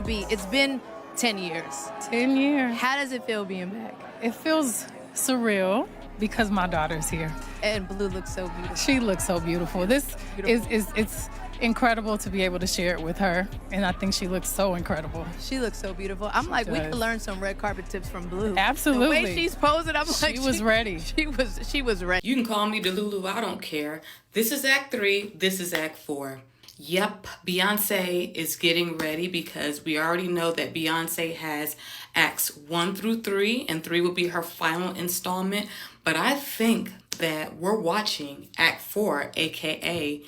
It's been 10 years. 10 years. How does it feel being back? It feels surreal because my daughter's here. And Blue looks so beautiful. She looks so beautiful. This is it's incredible to be able to share it with her, and I think she looks so incredible. She looks so beautiful. I'm like, we could learn some red carpet tips from Blue. Absolutely. The way she's posing, I'm like, she was ready. She was ready. You can call me Delulu, I don't care. This is Act 3, this is Act 4. Yep, Beyonce is getting ready because we already know that Beyonce has Acts 1 through 3, and 3 will be her final installment. But I think that we're watching Act 4, aka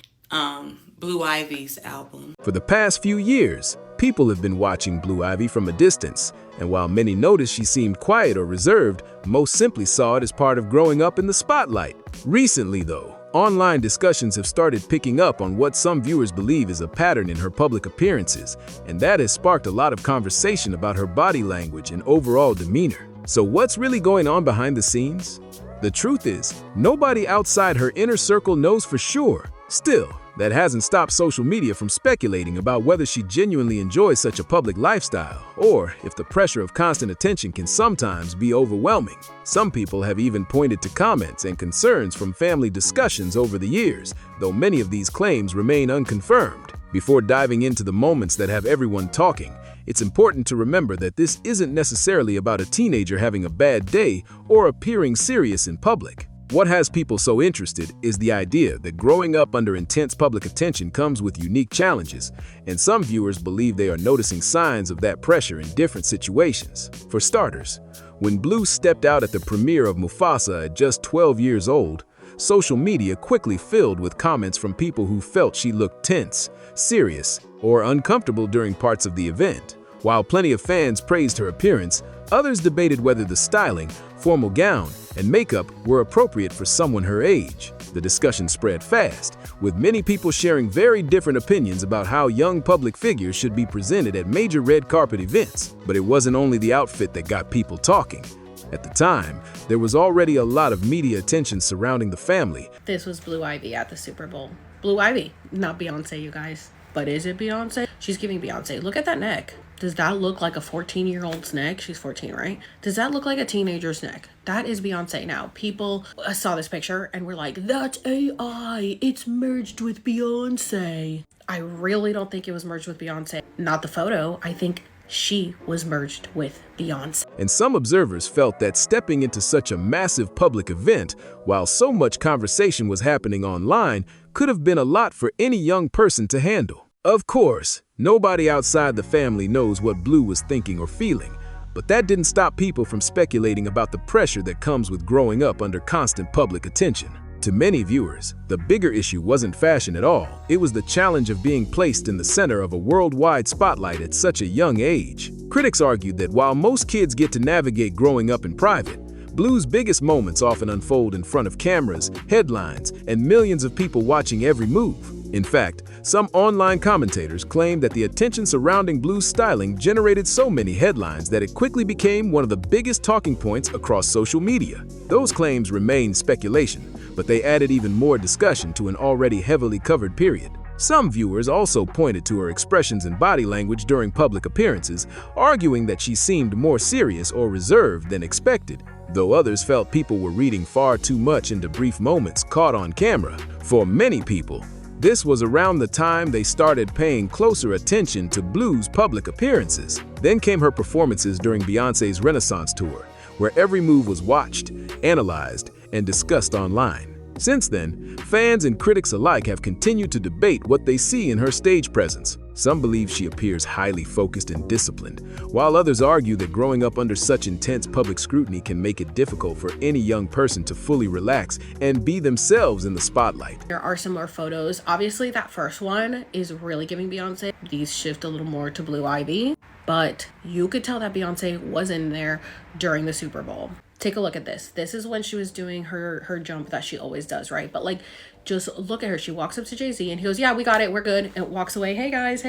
Blue Ivy's album. For the past few years, people have been watching Blue Ivy from a distance, and while many noticed she seemed quiet or reserved, most simply saw it as part of growing up in the spotlight. Recently, though, online discussions have started picking up on what some viewers believe is a pattern in her public appearances, and that has sparked a lot of conversation about her body language and overall demeanor. So what's really going on behind the scenes? The truth is, nobody outside her inner circle knows for sure. Still, that hasn't stopped social media from speculating about whether she genuinely enjoys such a public lifestyle, or if the pressure of constant attention can sometimes be overwhelming. Some people have even pointed to comments and concerns from family discussions over the years, though many of these claims remain unconfirmed. Before diving into the moments that have everyone talking, it's important to remember that this isn't necessarily about a teenager having a bad day or appearing serious in public. What has people so interested is the idea that growing up under intense public attention comes with unique challenges, and some viewers believe they are noticing signs of that pressure in different situations. For starters, when Blue stepped out at the premiere of Mufasa at just 12 years old, social media quickly filled with comments from people who felt she looked tense, serious, or uncomfortable during parts of the event. While plenty of fans praised her appearance, others debated whether the styling, formal gown, and makeup were appropriate for someone her age. The discussion spread fast, with many people sharing very different opinions about how young public figures should be presented at major red carpet events. But it wasn't only the outfit that got people talking. At the time, there was already a lot of media attention surrounding the family. This was Blue Ivy at the Super Bowl. Blue Ivy, not Beyonce, you guys. But is it Beyonce? She's giving Beyonce. Look at that neck. Does that look like a 14-year-old's neck? She's 14, right? Does that look like a teenager's neck? That is Beyonce now. People saw this picture and were like, that's AI. It's merged with Beyonce. I really don't think it was merged with Beyonce. Not the photo. I think she was merged with Beyonce. And some observers felt that stepping into such a massive public event, while so much conversation was happening online, could have been a lot for any young person to handle. Of course, nobody outside the family knows what Blue was thinking or feeling, but that didn't stop people from speculating about the pressure that comes with growing up under constant public attention. To many viewers, the bigger issue wasn't fashion at all. It was the challenge of being placed in the center of a worldwide spotlight at such a young age. Critics argued that while most kids get to navigate growing up in private, Blue's biggest moments often unfold in front of cameras, headlines, and millions of people watching every move. In fact, some online commentators claim that the attention surrounding Blue's styling generated so many headlines that it quickly became one of the biggest talking points across social media. Those claims remain speculation, but they added even more discussion to an already heavily covered period. Some viewers also pointed to her expressions and body language during public appearances, arguing that she seemed more serious or reserved than expected, though others felt people were reading far too much into brief moments caught on camera. For many people, this was around the time they started paying closer attention to Blue's public appearances. Then came her performances during Beyonce's Renaissance tour, where every move was watched, analyzed, and discussed online. Since then, fans and critics alike have continued to debate what they see in her stage presence. Some believe she appears highly focused and disciplined, while others argue that growing up under such intense public scrutiny can make it difficult for any young person to fully relax and be themselves in the spotlight. There are similar photos. Obviously, that first one is really giving Beyonce. These shift a little more to Blue Ivy, but you could tell that Beyonce was in there during the Super Bowl. Take a look at this. This is when she was doing her jump that she always does, right? But like, just look at her. She walks up to Jayz and he goes, yeah, we got it, we're good, and walks away, hey guys,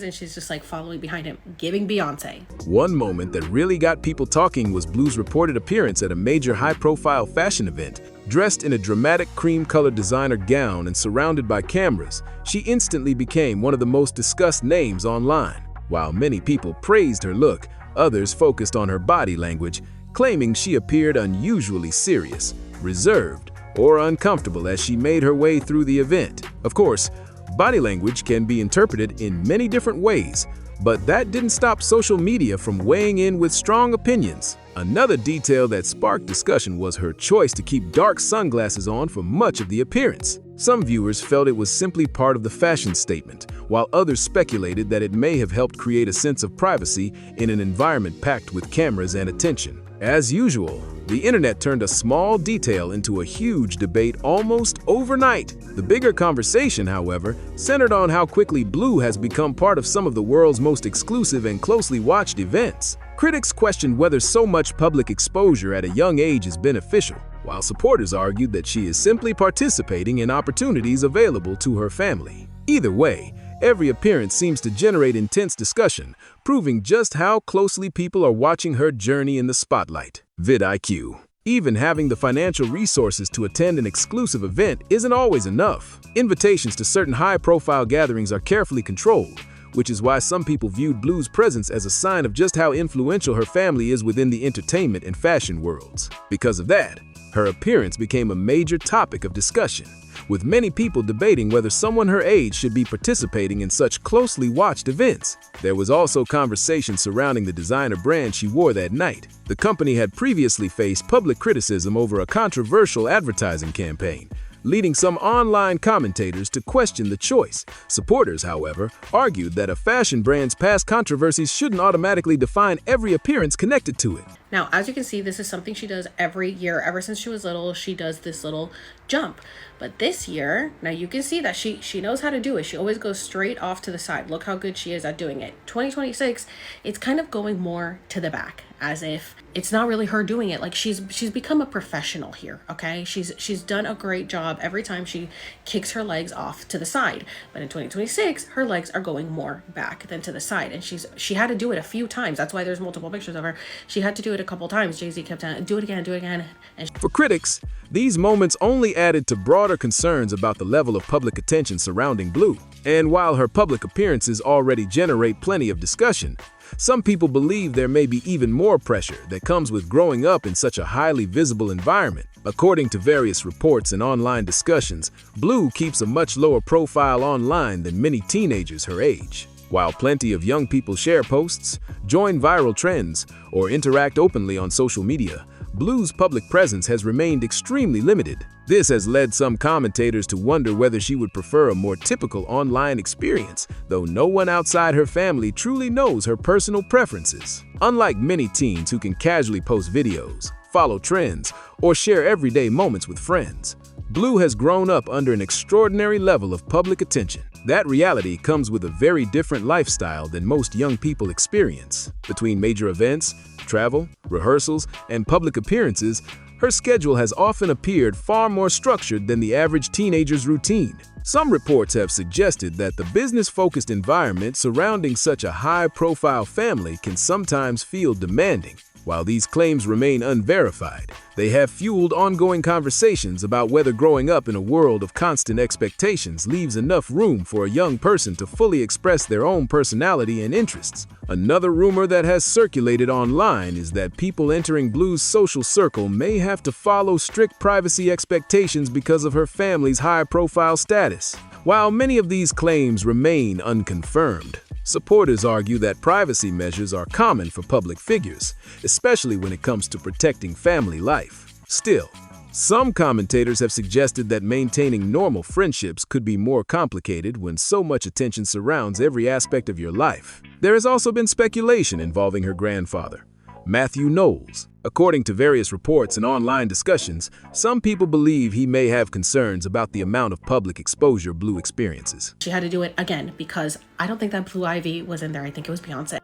and she's just like following behind him, giving Beyonce. One moment that really got people talking was Blue's reported appearance at a major high-profile fashion event. Dressed in a dramatic cream-colored designer gown and surrounded by cameras, she instantly became one of the most discussed names online. While many people praised her look, others focused on her body language, claiming she appeared unusually serious, reserved, or uncomfortable as she made her way through the event. Of course, body language can be interpreted in many different ways, but that didn't stop social media from weighing in with strong opinions. Another detail that sparked discussion was her choice to keep dark sunglasses on for much of the appearance. Some viewers felt it was simply part of the fashion statement, while others speculated that it may have helped create a sense of privacy in an environment packed with cameras and attention. As usual, the internet turned a small detail into a huge debate almost overnight. The bigger conversation, however, centered on how quickly Blue has become part of some of the world's most exclusive and closely watched events. Critics questioned whether so much public exposure at a young age is beneficial, while supporters argued that she is simply participating in opportunities available to her family. Either way, every appearance seems to generate intense discussion, proving just how closely people are watching her journey in the spotlight. vidIQ. Even having the financial resources to attend an exclusive event isn't always enough. Invitations to certain high-profile gatherings are carefully controlled, which is why some people viewed Blue's presence as a sign of just how influential her family is within the entertainment and fashion worlds. Because of that, her appearance became a major topic of discussion, with many people debating whether someone her age should be participating in such closely watched events. There was also conversation surrounding the designer brand she wore that night. The company had previously faced public criticism over a controversial advertising campaign, leading some online commentators to question the choice. Supporters, however, argued that a fashion brand's past controversies shouldn't automatically define every appearance connected to it. Now, as you can see, this is something she does every year. Ever since she was little, she does this little jump. But this year, now you can see that she knows how to do it. She always goes straight off to the side. Look how good she is at doing it. 2026, it's kind of going more to the back, as if it's not really her doing it. Like she's become a professional here, okay? She's done a great job every time she kicks her legs off to the side. But in 2026, her legs are going more back than to the side. And she had to do it a few times. That's why there's multiple pictures of her. She had to do it a couple times. Jayz kept telling her, do it again. And for critics, these moments only added to broader concerns about the level of public attention surrounding Blue. And while her public appearances already generate plenty of discussion, some people believe there may be even more pressure that comes with growing up in such a highly visible environment. According to various reports and online discussions, Blue keeps a much lower profile online than many teenagers her age. While plenty of young people share posts, join viral trends, or interact openly on social media, Blue's public presence has remained extremely limited. This has led some commentators to wonder whether she would prefer a more typical online experience, though no one outside her family truly knows her personal preferences. Unlike many teens who can casually post videos, follow trends, or share everyday moments with friends, Blue has grown up under an extraordinary level of public attention. That reality comes with a very different lifestyle than most young people experience. Between major events, travel, rehearsals, and public appearances, her schedule has often appeared far more structured than the average teenager's routine. Some reports have suggested that the business-focused environment surrounding such a high-profile family can sometimes feel demanding. While these claims remain unverified, they have fueled ongoing conversations about whether growing up in a world of constant expectations leaves enough room for a young person to fully express their own personality and interests. Another rumor that has circulated online is that people entering Blue's social circle may have to follow strict privacy expectations because of her family's high-profile status. While many of these claims remain unconfirmed, supporters argue that privacy measures are common for public figures, especially when it comes to protecting family life. Still, some commentators have suggested that maintaining normal friendships could be more complicated when so much attention surrounds every aspect of your life. There has also been speculation involving her grandfather, Matthew Knowles. According to various reports and online discussions, some people believe he may have concerns about the amount of public exposure Blue experiences. she had to do it again because I don't think that Blue Ivy was in there. I think it was Beyonce.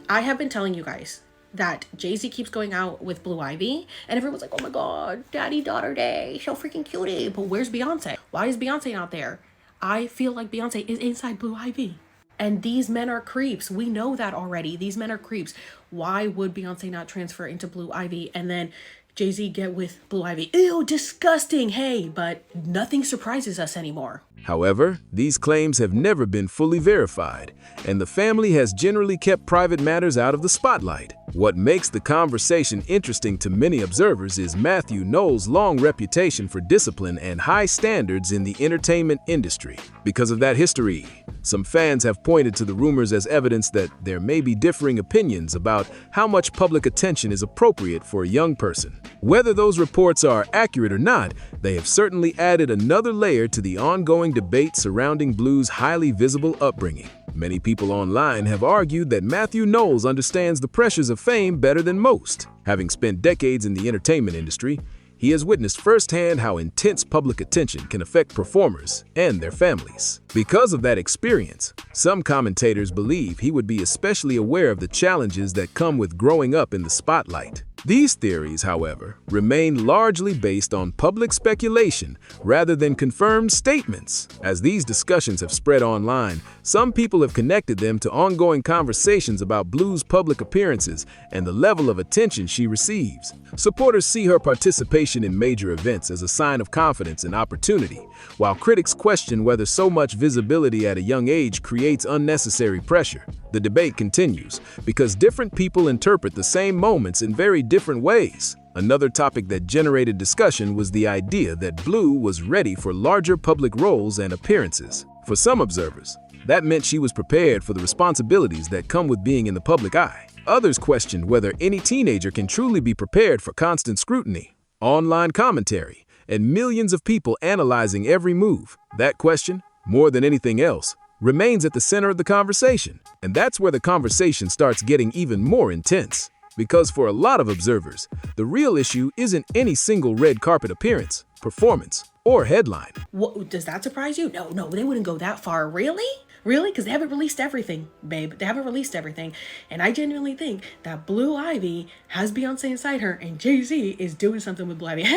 I have been telling you guys that Jayz keeps going out with Blue Ivy and everyone's like, oh my God, daddy-daughter day, so freaking cutie. But where's Beyonce? Why is Beyonce not there? I feel like Beyonce is inside Blue Ivy. And these men are creeps. We know that already. These men are creeps. Why would Beyonce not transfer into Blue Ivy and then Jayz get with Blue Ivy? Ew, disgusting. Hey, but nothing surprises us anymore. However, these claims have never been fully verified, and the family has generally kept private matters out of the spotlight. What makes the conversation interesting to many observers is Matthew Knowles' long reputation for discipline and high standards in the entertainment industry. Because of that history, some fans have pointed to the rumors as evidence that there may be differing opinions about how much public attention is appropriate for a young person. Whether those reports are accurate or not, they have certainly added another layer to the ongoing debate surrounding Blue's highly visible upbringing. Many people online have argued that Matthew Knowles understands the pressures of fame better than most. Having spent decades in the entertainment industry, he has witnessed firsthand how intense public attention can affect performers and their families. Because of that experience, some commentators believe he would be especially aware of the challenges that come with growing up in the spotlight. These theories, however, remain largely based on public speculation rather than confirmed statements. As these discussions have spread online, some people have connected them to ongoing conversations about Blue's public appearances and the level of attention she receives. Supporters see her participation in major events as a sign of confidence and opportunity, while critics question whether so much visibility at a young age creates unnecessary pressure. The debate continues because different people interpret the same moments in very different ways. Another topic that generated discussion was the idea that Blue was ready for larger public roles and appearances. For some observers, that meant she was prepared for the responsibilities that come with being in the public eye. Others questioned whether any teenager can truly be prepared for constant scrutiny, online commentary, and millions of people analyzing every move. That question, more than anything else, remains at the center of the conversation. And that's where the conversation starts getting even more intense. Because for a lot of observers, the real issue isn't any single red carpet appearance, performance, or headline. What, does that surprise you? No, they wouldn't go that far. Really? Really? Because they haven't released everything, babe. They haven't released everything. And I genuinely think that Blue Ivy has Beyonce inside her and Jay-Z is doing something with Blue Ivy.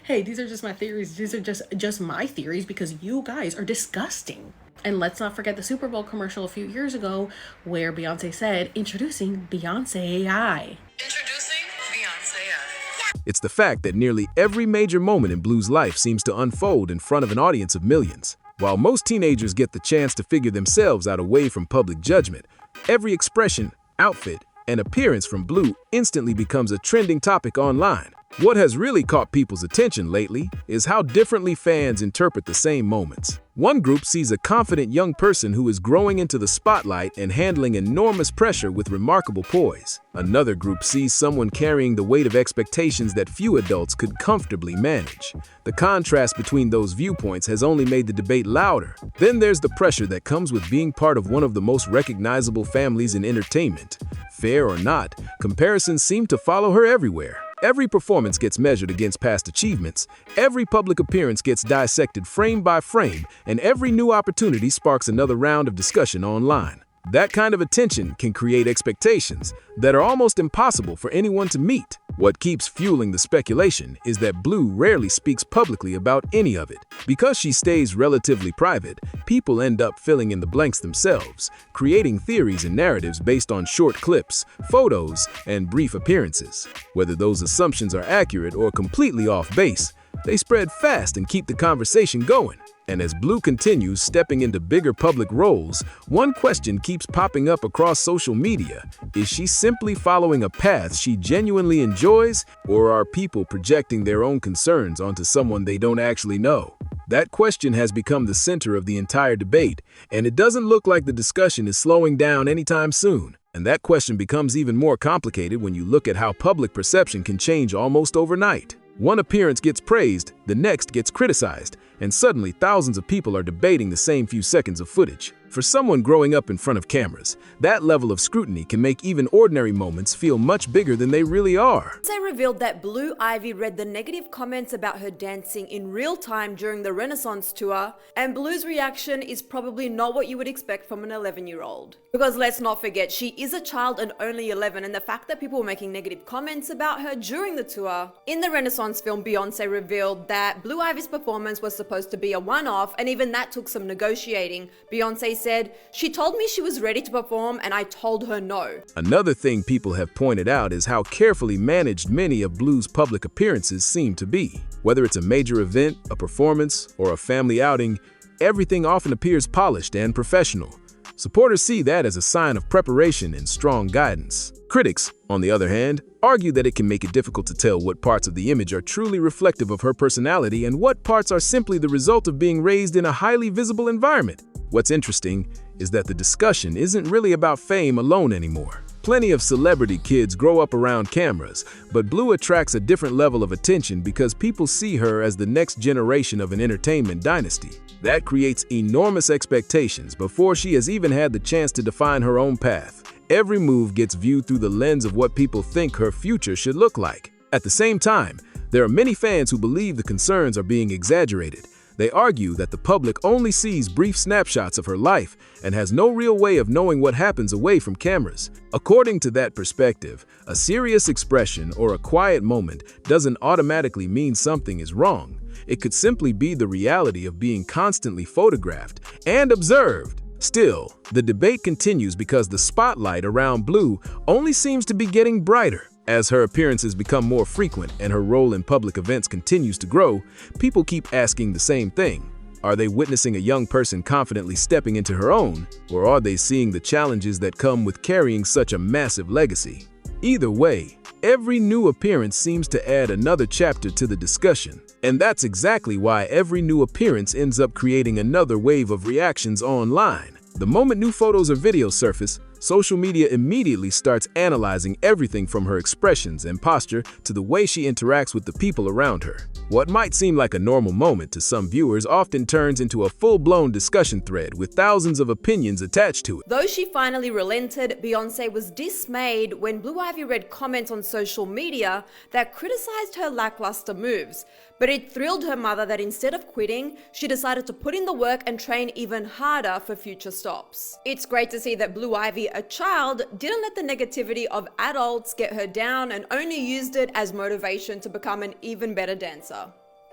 Hey, these are just my theories. These are just my theories because you guys are disgusting. And let's not forget the Super Bowl commercial a few years ago where Beyonce said, introducing Beyonce AI. Introducing Beyonce. It's the fact that nearly every major moment in Blue's life seems to unfold in front of an audience of millions. While most teenagers get the chance to figure themselves out away from public judgment, every expression, outfit, and appearance from Blue instantly becomes a trending topic online. What has really caught people's attention lately is how differently fans interpret the same moments. One group sees a confident young person who is growing into the spotlight and handling enormous pressure with remarkable poise. Another group sees someone carrying the weight of expectations that few adults could comfortably manage. The contrast between those viewpoints has only made the debate louder. Then there's the pressure that comes with being part of one of the most recognizable families in entertainment. Fair or not, comparisons seem to follow her everywhere. Every performance gets measured against past achievements, every public appearance gets dissected frame by frame, and every new opportunity sparks another round of discussion online. That kind of attention can create expectations that are almost impossible for anyone to meet. What keeps fueling the speculation is that Blue rarely speaks publicly about any of it. Because she stays relatively private, people end up filling in the blanks themselves, creating theories and narratives based on short clips, photos, and brief appearances. Whether those assumptions are accurate or completely off base, they spread fast and keep the conversation going. And as Blue continues stepping into bigger public roles, one question keeps popping up across social media. Is she simply following a path she genuinely enjoys, or are people projecting their own concerns onto someone they don't actually know? That question has become the center of the entire debate, and it doesn't look like the discussion is slowing down anytime soon. And that question becomes even more complicated when you look at how public perception can change almost overnight. One appearance gets praised, the next gets criticized, and suddenly thousands of people are debating the same few seconds of footage. For someone growing up in front of cameras, that level of scrutiny can make even ordinary moments feel much bigger than they really are. They revealed that Blue Ivy read the negative comments about her dancing in real time during the Renaissance tour, and Blue's reaction is probably not what you would expect from an 11-year-old. Because let's not forget, she is a child and only 11, and the fact that people were making negative comments about her during the tour. In the Renaissance film, Beyonce revealed that Blue Ivy's performance was supposed to be a one-off, and even that took some negotiating. Beyonce said, "She told me she was ready to perform and I told her no." Another thing people have pointed out is how carefully managed many of Blue's public appearances seem to be. Whether it's a major event, a performance, or a family outing, everything often appears polished and professional. Supporters see that as a sign of preparation and strong guidance. Critics, on the other hand, argue that it can make it difficult to tell what parts of the image are truly reflective of her personality and what parts are simply the result of being raised in a highly visible environment. What's interesting is that the discussion isn't really about fame alone anymore. Plenty of celebrity kids grow up around cameras, but Blue attracts a different level of attention because people see her as the next generation of an entertainment dynasty. That creates enormous expectations before she has even had the chance to define her own path. Every move gets viewed through the lens of what people think her future should look like. At the same time, there are many fans who believe the concerns are being exaggerated. They argue that the public only sees brief snapshots of her life and has no real way of knowing what happens away from cameras. According to that perspective, a serious expression or a quiet moment doesn't automatically mean something is wrong. It could simply be the reality of being constantly photographed and observed. Still, the debate continues because the spotlight around Blue only seems to be getting brighter. As her appearances become more frequent and her role in public events continues to grow, people keep asking the same thing. Are they witnessing a young person confidently stepping into her own, or are they seeing the challenges that come with carrying such a massive legacy? Either way, every new appearance seems to add another chapter to the discussion, and that's exactly why every new appearance ends up creating another wave of reactions online. The moment new photos or videos surface, social media immediately starts analyzing everything from her expressions and posture to the way she interacts with the people around her. What might seem like a normal moment to some viewers often turns into a full-blown discussion thread with thousands of opinions attached to it. Though she finally relented, Beyonce was dismayed when Blue Ivy read comments on social media that criticized her lackluster moves. But it thrilled her mother that instead of quitting, she decided to put in the work and train even harder for future stops. It's great to see that Blue Ivy, a child, didn't let the negativity of adults get her down and only used it as motivation to become an even better dancer,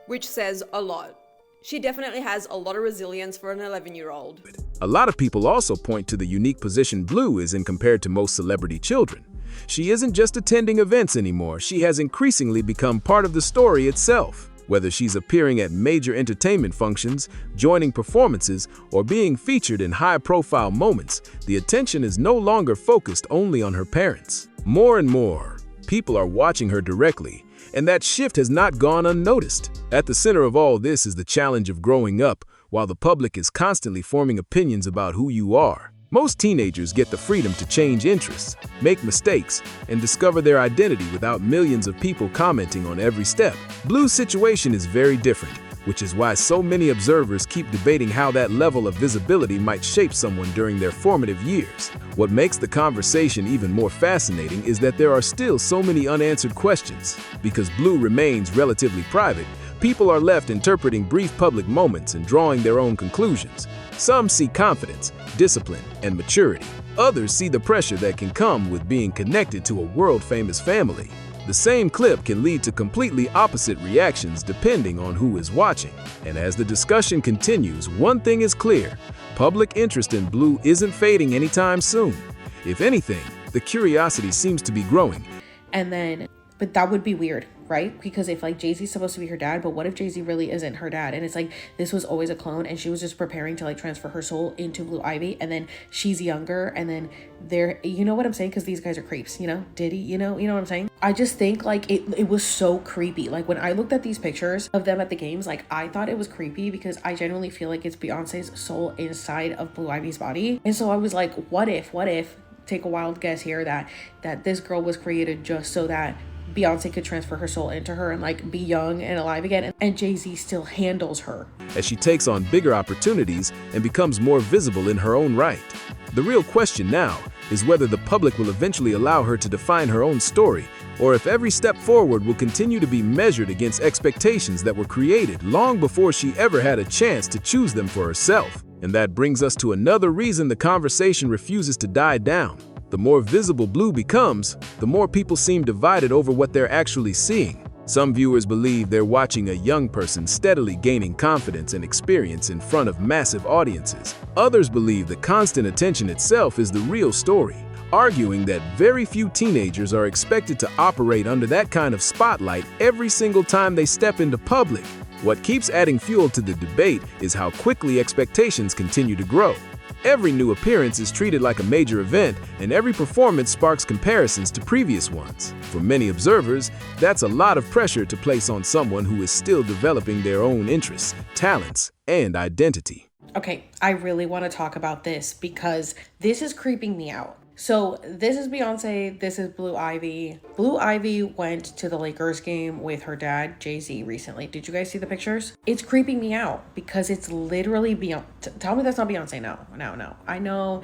which says a lot. She definitely has a lot of resilience for an 11-year-old. A lot of people also point to the unique position Blue is in compared to most celebrity children. She isn't just attending events anymore, she has increasingly become part of the story itself. Whether she's appearing at major entertainment functions, joining performances, or being featured in high-profile moments, the attention is no longer focused only on her parents. More and more, people are watching her directly, and that shift has not gone unnoticed. At the center of all this is the challenge of growing up, while the public is constantly forming opinions about who you are. Most teenagers get the freedom to change interests, make mistakes, and discover their identity without millions of people commenting on every step. Blue's situation is very different, which is why so many observers keep debating how that level of visibility might shape someone during their formative years. What makes the conversation even more fascinating is that there are still so many unanswered questions. Because Blue remains relatively private, people are left interpreting brief public moments and drawing their own conclusions. Some see confidence, discipline, and maturity. Others see the pressure that can come with being connected to a world-famous family. The same clip can lead to completely opposite reactions depending on who is watching. And as the discussion continues, one thing is clear: public interest in Blue isn't fading anytime soon. If anything, the curiosity seems to be growing. But that would be weird, right? Because if like Jay-Z's supposed to be her dad, but what if Jay-Z really isn't her dad? And it's like, this was always a clone and she was just preparing to like transfer her soul into Blue Ivy, and then she's younger, and then you know what I'm saying? Because these guys are creeps, you know? Diddy, you know what I'm saying? I just think like it was so creepy. Like when I looked at these pictures of them at the games, like I thought it was creepy because I genuinely feel like it's Beyonce's soul inside of Blue Ivy's body. And so I was like, what if, take a wild guess here, that this girl was created just so that Beyonce could transfer her soul into her and like be young and alive again, and Jay-Z still handles her as she takes on bigger opportunities and becomes more visible in her own right. The real question now is whether the public will eventually allow her to define her own story, or if every step forward will continue to be measured against expectations that were created long before she ever had a chance to choose them for herself. And that brings us to another reason the conversation refuses to die down. The more visible Blue becomes, the more people seem divided over what they're actually seeing. Some viewers believe they're watching a young person steadily gaining confidence and experience in front of massive audiences. Others believe the constant attention itself is the real story, arguing that very few teenagers are expected to operate under that kind of spotlight every single time they step into public. What keeps adding fuel to the debate is how quickly expectations continue to grow. Every new appearance is treated like a major event, and every performance sparks comparisons to previous ones. For many observers, that's a lot of pressure to place on someone who is still developing their own interests, talents, and identity. Okay, I really want to talk about this because this is creeping me out. So this is Beyonce, this is Blue Ivy. Blue Ivy went to the Lakers game with her dad, Jayz, recently. Did you guys see the pictures? It's creeping me out because it's literally Beyonce. Tell me that's not Beyonce. No. I know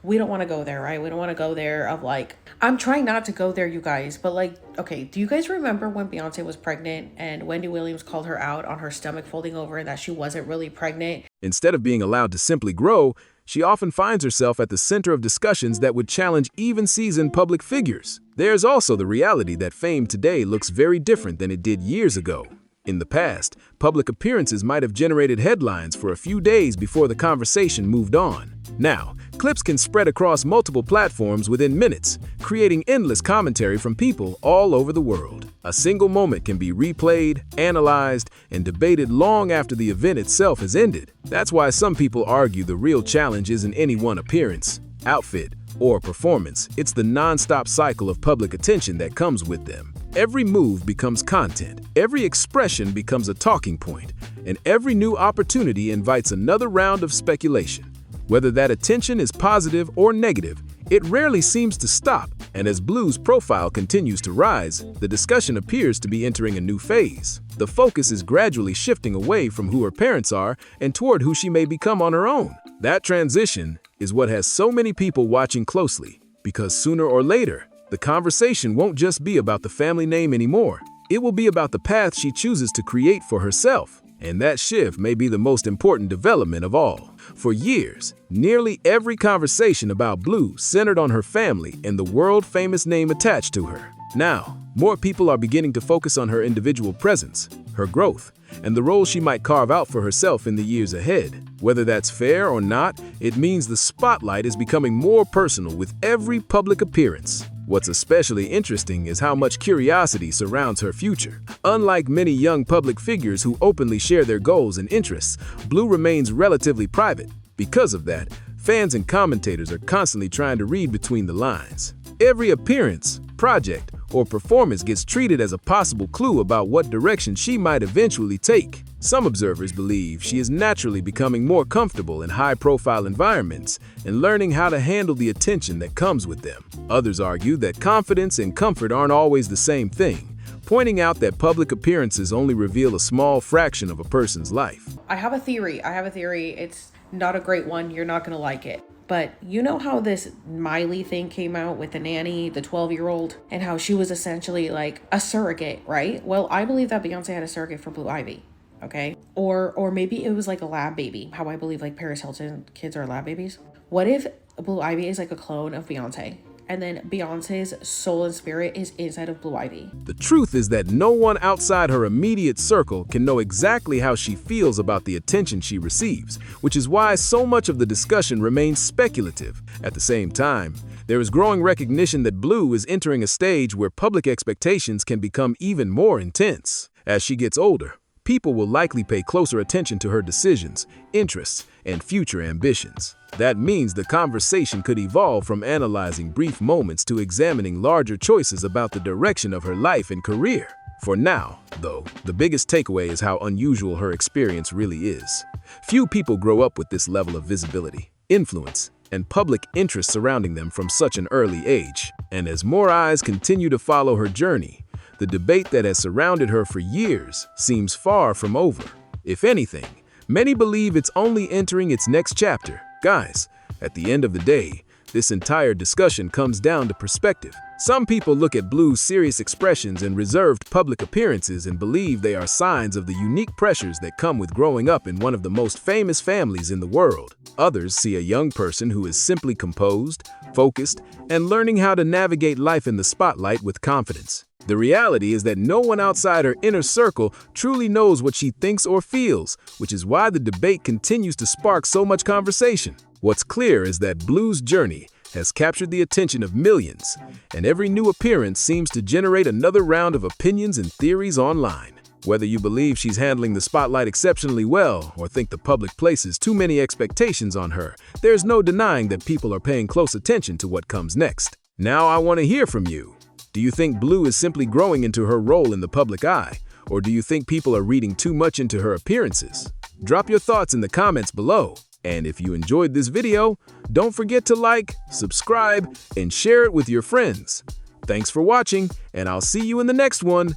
we don't want to go there, right? We don't want to go there of like, I'm trying not to go there, you guys, but like, okay, do you guys remember when Beyonce was pregnant and Wendy Williams called her out on her stomach folding over and that she wasn't really pregnant? Instead of being allowed to simply grow, she often finds herself at the center of discussions that would challenge even seasoned public figures. There's also the reality that fame today looks very different than it did years ago. In the past, public appearances might have generated headlines for a few days before the conversation moved on. Now, clips can spread across multiple platforms within minutes, creating endless commentary from people all over the world. A single moment can be replayed, analyzed, and debated long after the event itself has ended. That's why some people argue the real challenge isn't any one appearance, outfit, or performance. It's the non-stop cycle of public attention that comes with them. Every move becomes content, every expression becomes a talking point, and every new opportunity invites another round of speculation. Whether that attention is positive or negative, it rarely seems to stop, and as Blue's profile continues to rise, the discussion appears to be entering a new phase. The focus is gradually shifting away from who her parents are and toward who she may become on her own. That transition is what has so many people watching closely, because sooner or later, the conversation won't just be about the family name anymore. It will be about the path she chooses to create for herself. And that shift may be the most important development of all. For years, nearly every conversation about Blue centered on her family and the world-famous name attached to her. Now, more people are beginning to focus on her individual presence, her growth, and the role she might carve out for herself in the years ahead. Whether that's fair or not, it means the spotlight is becoming more personal with every public appearance. What's especially interesting is how much curiosity surrounds her future. Unlike many young public figures who openly share their goals and interests, Blue remains relatively private. Because of that, fans and commentators are constantly trying to read between the lines. Every appearance, project, or performance gets treated as a possible clue about what direction she might eventually take. Some observers believe she is naturally becoming more comfortable in high-profile environments and learning how to handle the attention that comes with them. Others argue that confidence and comfort aren't always the same thing, pointing out that public appearances only reveal a small fraction of a person's life. I have a theory. It's not a great one. You're not going to like it. But you know how this Miley thing came out with the nanny, the 12-year-old, and how she was essentially like a surrogate, right? Well, I believe that Beyonce had a surrogate for Blue Ivy, okay? Or maybe it was like a lab baby, how I believe like Paris Hilton kids are lab babies. What if Blue Ivy is like a clone of Beyonce? And then Beyonce's soul and spirit is inside of Blue Ivy. The truth is that no one outside her immediate circle can know exactly how she feels about the attention she receives, which is why so much of the discussion remains speculative. At the same time, there is growing recognition that Blue is entering a stage where public expectations can become even more intense. As she gets older, people will likely pay closer attention to her decisions, interests, and future ambitions. That means the conversation could evolve from analyzing brief moments to examining larger choices about the direction of her life and career. For now, though, the biggest takeaway is how unusual her experience really is. Few people grow up with this level of visibility, influence, and public interest surrounding them from such an early age. And as more eyes continue to follow her journey, the debate that has surrounded her for years seems far from over. If anything, many believe it's only entering its next chapter. Guys, at the end of the day, this entire discussion comes down to perspective. Some people look at Blue's serious expressions and reserved public appearances and believe they are signs of the unique pressures that come with growing up in one of the most famous families in the world. Others see a young person who is simply composed, focused, and learning how to navigate life in the spotlight with confidence. The reality is that no one outside her inner circle truly knows what she thinks or feels, which is why the debate continues to spark so much conversation. What's clear is that Blue's journey has captured the attention of millions, and every new appearance seems to generate another round of opinions and theories online. Whether you believe she's handling the spotlight exceptionally well or think the public places too many expectations on her, there's no denying that people are paying close attention to what comes next. Now I want to hear from you. Do you think Blue is simply growing into her role in the public eye, or do you think people are reading too much into her appearances? Drop your thoughts in the comments below. And if you enjoyed this video, don't forget to like, subscribe, and share it with your friends. Thanks for watching, and I'll see you in the next one.